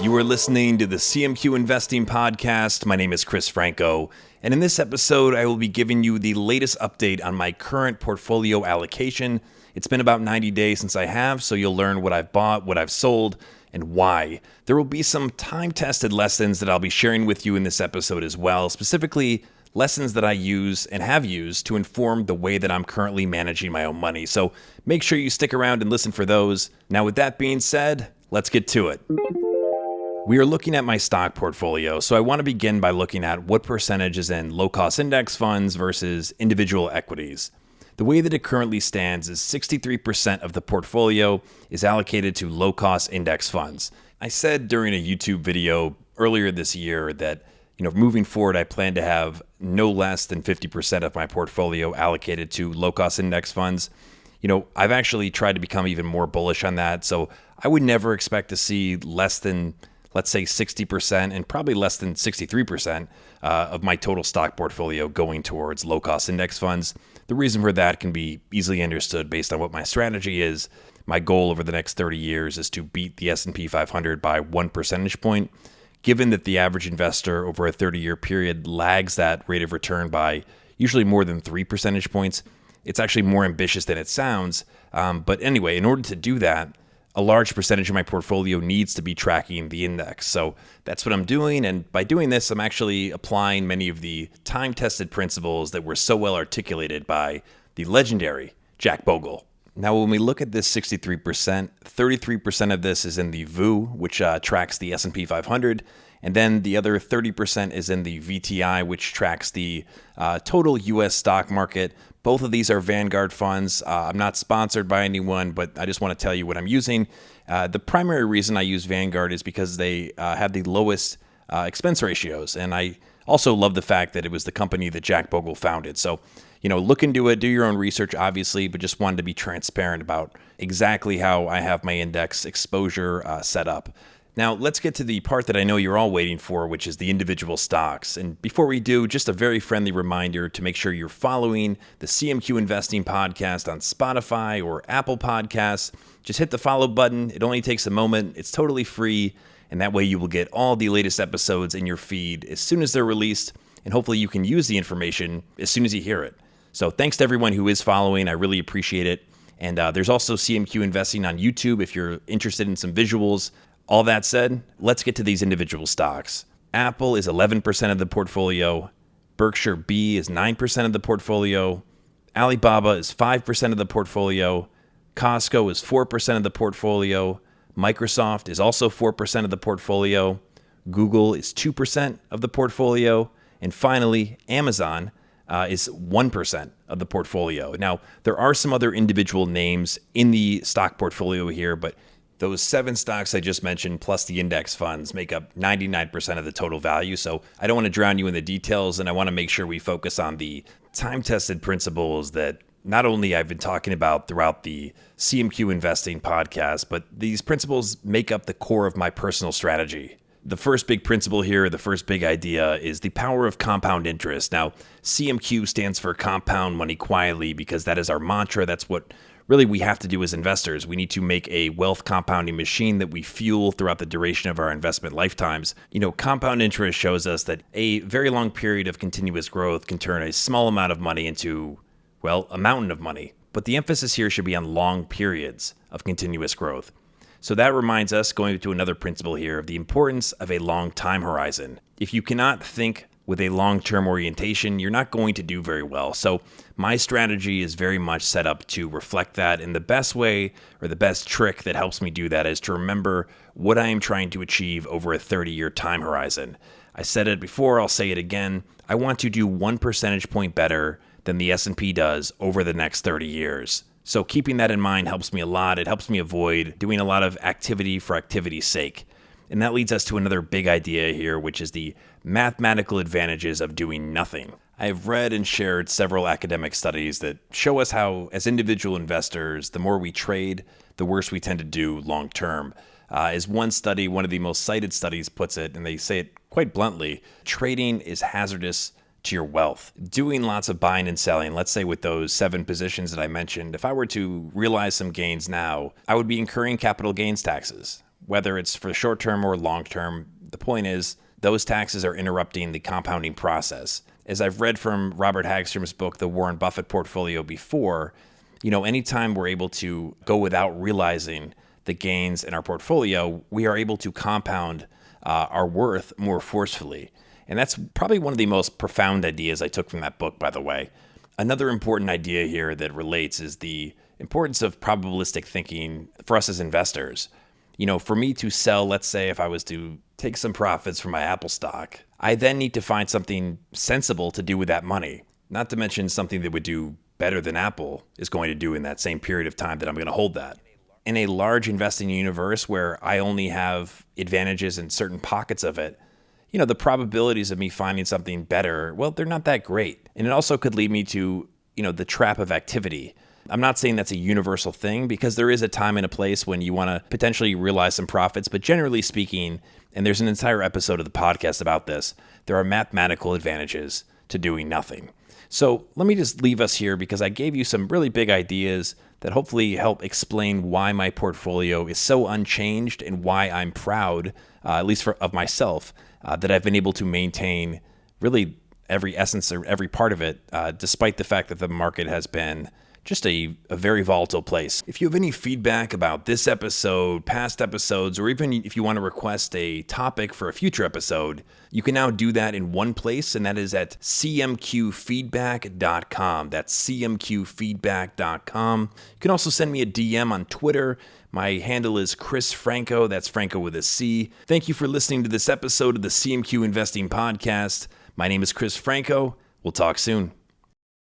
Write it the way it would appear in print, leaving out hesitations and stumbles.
You are listening to the CMQ Investing Podcast. My name is Chris Franco, and in this episode, I will be giving you the latest update on my current portfolio allocation. It's been about 90 days since I have, so you'll learn what I've bought, what I've sold, and why. There will be some time-tested lessons that I'll be sharing with you in this episode as well, specifically lessons that I use and have used to inform the way that I'm currently managing my own money. So make sure you stick around and listen for those. Now, with that being said, let's get to it. We are looking at my stock portfolio, so I want to begin by looking at what percentage is in low-cost index funds versus individual equities. The way that it currently stands is 63% of the portfolio is allocated to low-cost index funds. I said during a YouTube video earlier this year that, moving forward, I plan to have no less than 50% of my portfolio allocated to low-cost index funds. I've actually tried to become even more bullish on that, so I would never expect to see less than, let's say, 60% and probably less than 63% of my total stock portfolio going towards low-cost index funds. The reason for that can be easily understood based on what my strategy is. My goal over the next 30 years is to beat the S&P 500 by 1 percentage point. Given that the average investor over a 30-year period lags that rate of return by usually more than 3 percentage points, it's actually more ambitious than it sounds. But anyway, in order to do that, a large percentage of my portfolio needs to be tracking the index. So that's what I'm doing. And by doing this, I'm actually applying many of the time-tested principles that were so well articulated by the legendary Jack Bogle. Now, when we look at this 63%, 33% of this is in the VOO, which tracks the S&P 500. And then the other 30% is in the VTI, which tracks the total U.S. stock market. Both of these are Vanguard funds. I'm not sponsored by anyone, but I just want to tell you what I'm using. The primary reason I use Vanguard is because they have the lowest expense ratios. And I also love the fact that it was the company that Jack Bogle founded. So, look into it, do your own research, obviously, but just wanted to be transparent about exactly how I have my index exposure set up. Now, let's get to the part that I know you're all waiting for, which is the individual stocks. And before we do, just a very friendly reminder to make sure you're following the CMQ Investing Podcast on Spotify or Apple Podcasts. Just hit the follow button. It only takes a moment. It's totally free. And that way you will get all the latest episodes in your feed as soon as they're released. And hopefully you can use the information as soon as you hear it. So thanks to everyone who is following. I really appreciate it. And there's also CMQ Investing on YouTube if you're interested in some visuals. All that said, let's get to these individual stocks. Apple is 11% of the portfolio. Berkshire B is 9% of the portfolio. Alibaba is 5% of the portfolio. Costco is 4% of the portfolio. Microsoft is also 4% of the portfolio. Google is 2% of the portfolio. And finally, Amazon is 1% of the portfolio. Now, there are some other individual names in the stock portfolio here, but those 7 stocks I just mentioned, plus the index funds, make up 99% of the total value. So I don't want to drown you in the details, and I want to make sure we focus on the time-tested principles that not only I've been talking about throughout the CMQ Investing podcast, but these principles make up the core of my personal strategy. The first big principle here, the first big idea, is the power of compound interest. Now, CMQ stands for Compound Money Quietly because that is our mantra. That's what really we have to do as investors. We need to make a wealth compounding machine that we fuel throughout the duration of our investment lifetimes. Compound interest shows us that a very long period of continuous growth can turn a small amount of money into, a mountain of money. But the emphasis here should be on long periods of continuous growth. So that reminds us, going to another principle here, of the importance of a long time horizon. If you cannot think with a long-term orientation, you're not going to do very well. So my strategy is very much set up to reflect that. And the best way, or the best trick that helps me do that, is to remember what I am trying to achieve over a 30-year time horizon. I said it before, I'll say it again. I want to do 1 percentage point better than the S&P does over the next 30 years. So keeping that in mind helps me a lot. It helps me avoid doing a lot of activity for activity's sake. And that leads us to another big idea here, which is the mathematical advantages of doing nothing. I have read and shared several academic studies that show us how, as individual investors, the more we trade, the worse we tend to do long term. As one study, one of the most cited studies puts it, and they say it quite bluntly, trading is hazardous to your wealth. Doing lots of buying and selling, let's say with those 7 positions that I mentioned, if I were to realize some gains now, I would be incurring capital gains taxes, whether it's for short term or long term. The point is, those taxes are interrupting the compounding process. As I've read from Robert Hagstrom's book, The Warren Buffett Portfolio, before, anytime we're able to go without realizing the gains in our portfolio, we are able to compound our worth more forcefully. And that's probably one of the most profound ideas I took from that book, by the way. Another important idea here that relates is the importance of probabilistic thinking for us as investors. For me to sell, let's say if I was to take some profits from my Apple stock, I then need to find something sensible to do with that money. Not to mention something that would do better than Apple is going to do in that same period of time that I'm going to hold that. In a large investing universe where I only have advantages in certain pockets of it, the probabilities of me finding something better, well, they're not that great. And it also could lead me to, the trap of activity. I'm not saying that's a universal thing, because there is a time and a place when you want to potentially realize some profits. But generally speaking, and there's an entire episode of the podcast about this, there are mathematical advantages to doing nothing. So let me just leave us here, because I gave you some really big ideas that hopefully help explain why my portfolio is so unchanged and why I'm proud, at least of myself, that I've been able to maintain really every essence or every part of it, despite the fact that the market has been just a very volatile place. If you have any feedback about this episode, past episodes, or even if you want to request a topic for a future episode, you can now do that in one place, and that is at cmqfeedback.com. That's cmqfeedback.com. You can also send me a DM on Twitter. My handle is Chris Franco. That's Franco with a C. Thank you for listening to this episode of the CMQ Investing Podcast. My name is Chris Franco. We'll talk soon.